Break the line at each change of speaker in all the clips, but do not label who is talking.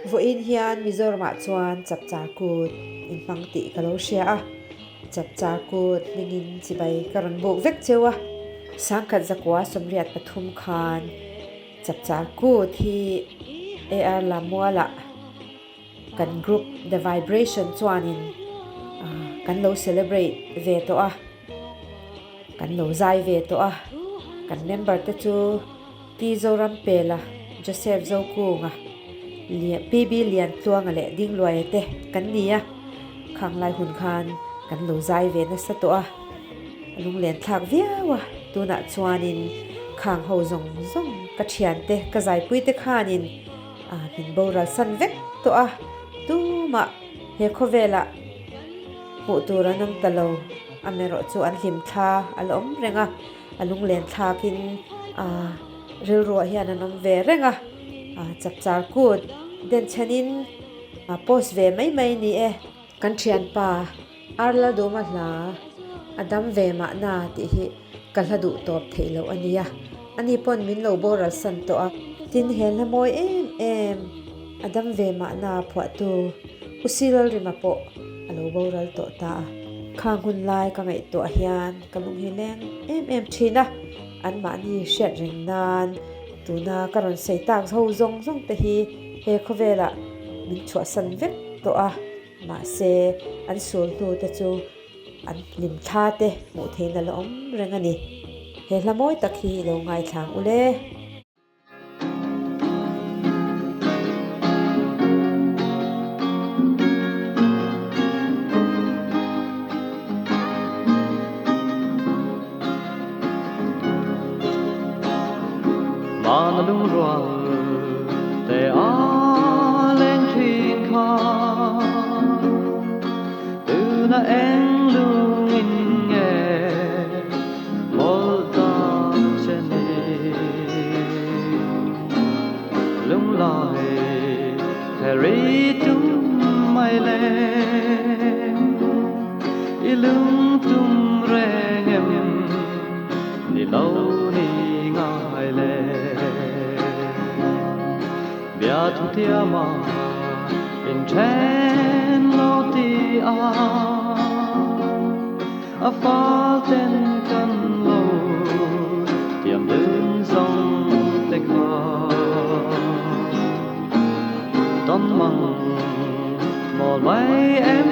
Voin hian Mizoram chuan Chapchar kut in pangti kalosia a Chapchar kut ningin Chibai karon buk vek chewa sangkhat zakwa somriat pathum khan Chapchar kut hi ar lamwala kan group the vibration chuanin kan lo celebrate ve to a kan lo zai ve to a kan member te chu ti zoram pela Joseph zokunga PB lian tluanga le ding luai te kan nia khang lai hun khan kan lo zai ve na sa to a lung len thak viawa tuna chuanin khang ho zong zong ka thian te ka zai pui te khanin hin boral san vek to a tu ma he khovela pu tura nang talo amero chu an him tha alom renga alung len thakin ril ro hian anom ve renga Chapchar kut den chanin post ve mai ni e kan thian pa arla do ma hla adam ve ma na ti hi kalhadu top theilo ania ani pon min lo boral san to a tin hel na moi em adam ve ma na phwa tu usilal rimapo alo boral to ta khang hun lai ka ngai to hian kalung hi leng em thina an ma ni shet ring nan tuna karon sei tak ho zong zong te hi he khovela min chua san vek to a ma se an sul tu te chu an lim tha te mu theina lo om rengani he hlamoi takhi lo ngai thlang ule
lung ruang te a lên thuyền kha từ na em lung in nghe một ta trên đi lung lại Harry tum mai lên i lung tum reng em ni lâu ni ngai lên bia thu tia ma in ten lo ti a fa ten kan lo tiam đơn song te kha ton mang mo mai em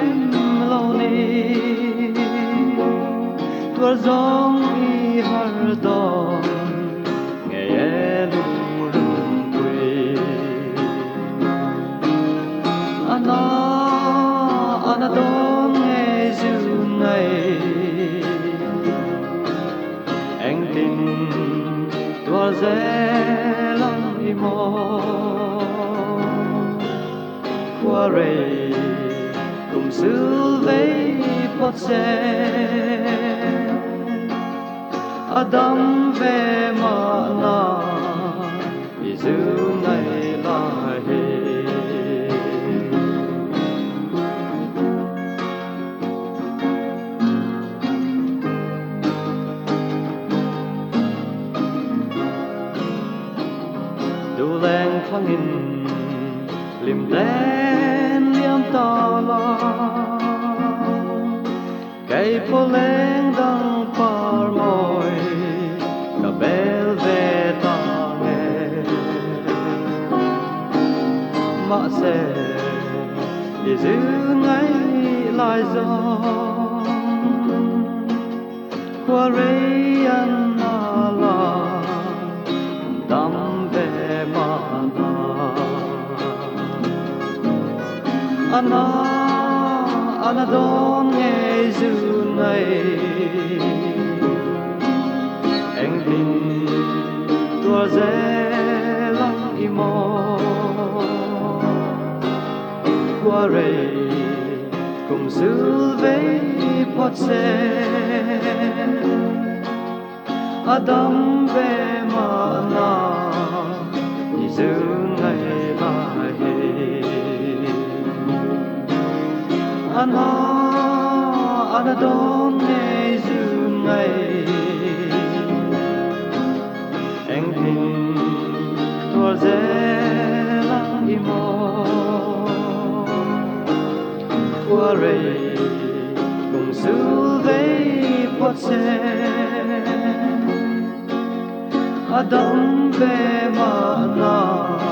lo ni tua zong i har don nghe lung ana don nghe du ngày anh tin tua dễ lắm đi mò qua rây cùng giữ lấy pot xe Adam về mà na đi giữ ngày lại khang in lim đen liam ta la cây phố lên đang par môi cả bel về ta nghe mạ sẽ để giữ ngay lại gió qua rây ăn la đam về mà ana don nghe du này anh tin tua dễ lắm imo qua rây cùng giữ với pot xe Adam về mà na đi giữ ngày lại ana don nghe du ngày anh tin tua dễ lắm imo qua rầy cùng su vây pot xe Adam ve ma na